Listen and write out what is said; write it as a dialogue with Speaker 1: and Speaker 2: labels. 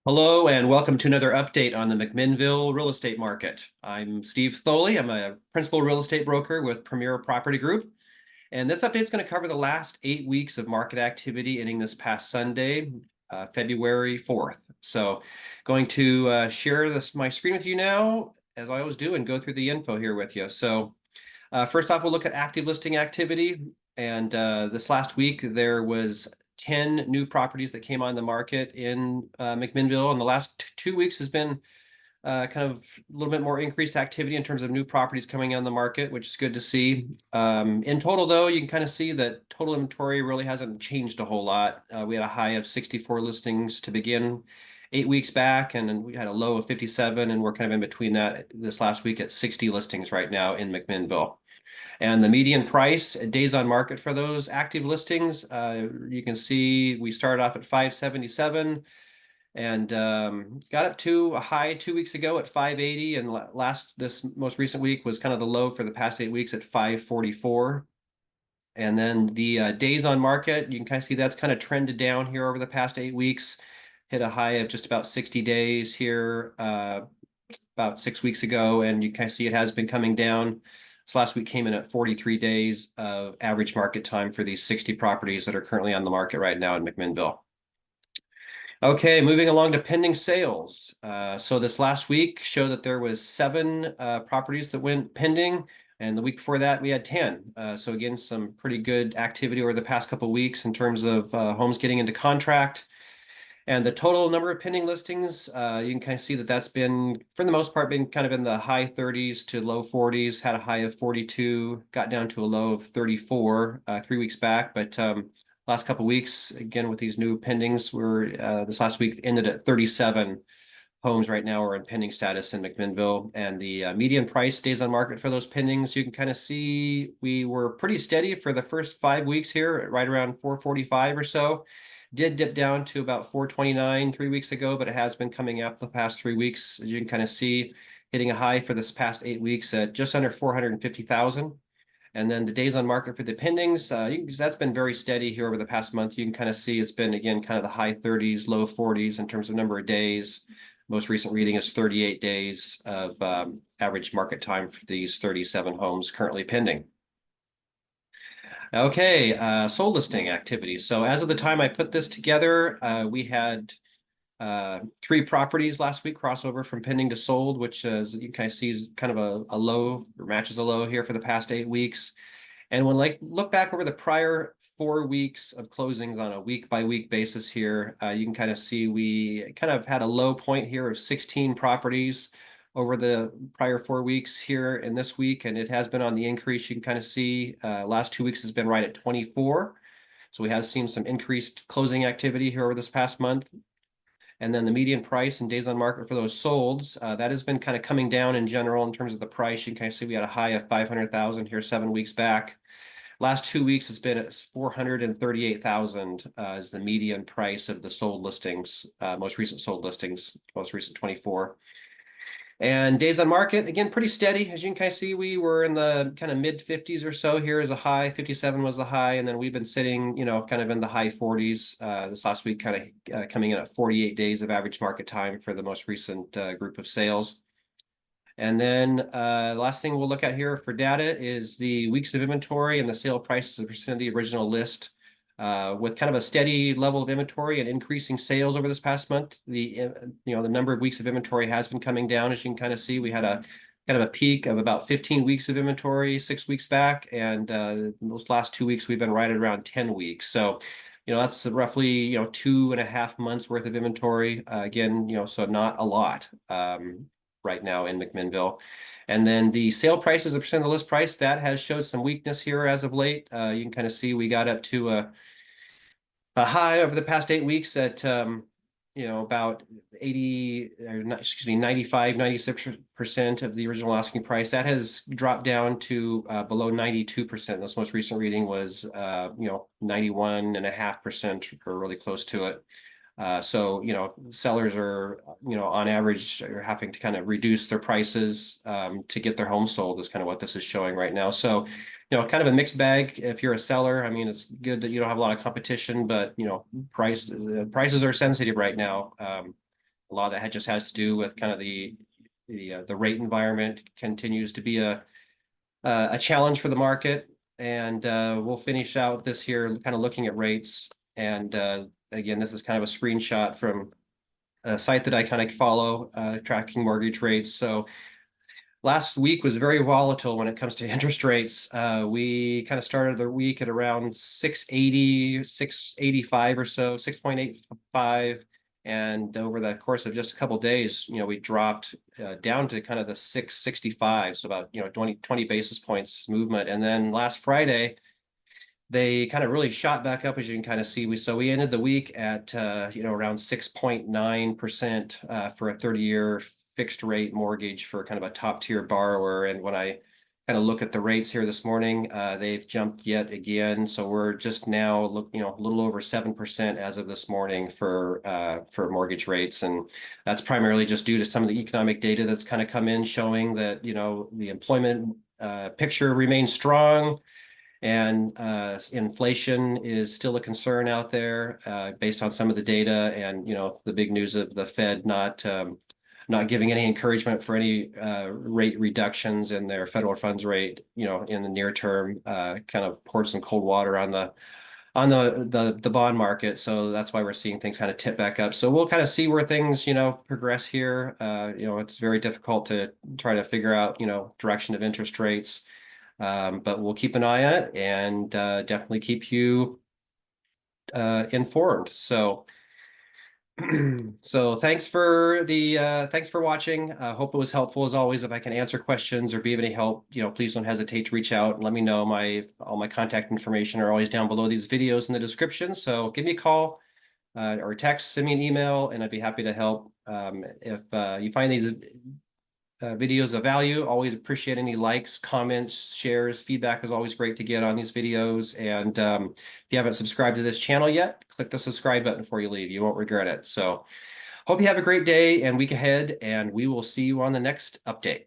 Speaker 1: Hello and welcome to another update on the McMinnville real estate market. I'm Steve Thoele. I'm a principal real estate broker with Premier Property Group. And this update is going to cover the last 8 weeks of market activity ending this past Sunday, February 4th. So going to share my screen with you now, as I always do, and go through the info here with you. So first off, we'll look at active listing activity. And this last week, there was 10 new properties that came on the market in McMinnville. And the last 2 weeks has been kind of a little bit more increased activity in terms of new properties coming on the market, which is good to see. In total, though, you can kind of see that total inventory really hasn't changed a whole lot. We had a high of 64 listings to begin 8 weeks back, and then we had a low of 57, and we're kind of in between that this last week at 60 listings right now in McMinnville. And the median price, days on market for those active listings, you can see we started off at 577 and got up to a high 2 weeks ago at 580. And this most recent week was kind of the low for the past 8 weeks at 544. And then the days on market, you can kind of see that's kind of trended down here over the past 8 weeks, hit a high of just about 60 days here about 6 weeks ago. And you kind of see it has been coming down. This last week came in at 43 days of average market time for these 60 properties that are currently on the market right now in McMinnville. Okay, moving along to pending sales. So this last week showed that there was 7 properties that went pending, and the week before that we had 10. So again, some pretty good activity over the past couple of weeks in terms of homes getting into contract. And the total number of pending listings, you can kind of see that that's been, for the most part, been kind of in the high 30s to low 40s, had a high of 42, got down to a low of 34 3 weeks back. But last couple of weeks, again, with these new pendings, this last week ended at 37 homes right now are in pending status in McMinnville. And the median price days on market for those pendings, you can kind of see we were pretty steady for the first 5 weeks here, right around 445 or so. Did dip down to about 429 3 weeks ago, but it has been coming up the past 3 weeks. As you can kind of see, hitting a high for this past 8 weeks at just under 450,000. And then the days on market for the pendings, that's been very steady here over the past month. You can kind of see it's been, again, kind of the high 30s, low 40s in terms of number of days. Most recent reading is 38 days of average market time for these 37 homes currently pending. Okay, sold listing activity. So as of the time I put this together, we had 3 properties last week crossover from pending to sold, which as you kind of see is kind of a low, or matches a low here for the past 8 weeks. And when look back over the prior 4 weeks of closings on a week-by-week basis here, you can kind of see we kind of had a low point here of 16 properties over the prior 4 weeks here in this week, and it has been on the increase. You can kind of see last 2 weeks has been right at 24. So we have seen some increased closing activity here over this past month. And then the median price and days on market for those solds, that has been kind of coming down in general in terms of the price. You can kind of see we had a high of 500,000 here 7 weeks back. Last 2 weeks it's been at 438,000 is the median price of the sold listings, most recent sold listings, most recent 24. And days on market, again, pretty steady. As you can kind of see, we were in the kind of mid 50s or so here as a high. 57 was the high. And then we've been sitting, kind of in the high 40s. This last week kind of coming in at 48 days of average market time for the most recent group of sales. And then last thing we'll look at here for data is the weeks of inventory and the sale price as a percent of the original list. With kind of a steady level of inventory and increasing sales over this past month, the number of weeks of inventory has been coming down. As you can kind of see, we had a kind of a peak of about 15 weeks of inventory 6 weeks back, and those last 2 weeks we've been right at around 10 weeks. So, that's roughly 2.5 months worth of inventory. Again, so not a lot right now in McMinnville. And then the sale price as a percent of the list price, that has showed some weakness here as of late. You can kind of see we got up to a high over the past 8 weeks at about 95, 96% of the original asking price. That has dropped down to below 92%. This most recent reading was 91.5% or really close to it. So, sellers are, on average are having to kind of reduce their prices to get their home sold is kind of what this is showing right now. So, kind of a mixed bag if you're a seller. I mean, it's good that you don't have a lot of competition, but, prices are sensitive right now. A lot of that just has to do with kind of the rate environment continues to be a challenge for the market. And we'll finish out this here kind of looking at rates. And again, this is kind of a screenshot from a site that I kind of follow, tracking mortgage rates. So last week was very volatile when it comes to interest rates. We kind of started the week at around 680, 685 or so, 6.85. And over the course of just a couple of days, we dropped down to kind of the 665. So about, 20 basis points movement. And then last Friday, they kind of really shot back up, as you can kind of see. We ended the week at around 6.9% for a 30-year fixed rate mortgage for kind of a top tier borrower. And when I kind of look at the rates here this morning, they've jumped yet again. So we're just now a little over 7% as of this morning for mortgage rates, and that's primarily just due to some of the economic data that's kind of come in showing that the employment picture remains strong. And inflation is still a concern out there based on some of the data, and the big news of the Fed not giving any encouragement for any rate reductions in their federal funds rate, in the near term, kind of poured some cold water on the bond market. So that's why we're seeing things kind of tip back up. So we'll kind of see where things progress here. It's very difficult to try to figure out direction of interest rates. But we'll keep an eye on it and definitely keep you informed. So, thanks for watching. Hope it was helpful as always. If I can answer questions or be of any help, please don't hesitate to reach out and let me know. All my contact information are always down below these videos in the description. So give me a call or text, send me an email, and I'd be happy to help. If you find these videos of value, always appreciate any likes, comments, shares. Feedback is always great to get on these videos. And if you haven't subscribed to this channel yet, click the subscribe button before you leave. You won't regret it. So hope you have a great day and week ahead, and we will see you on the next update.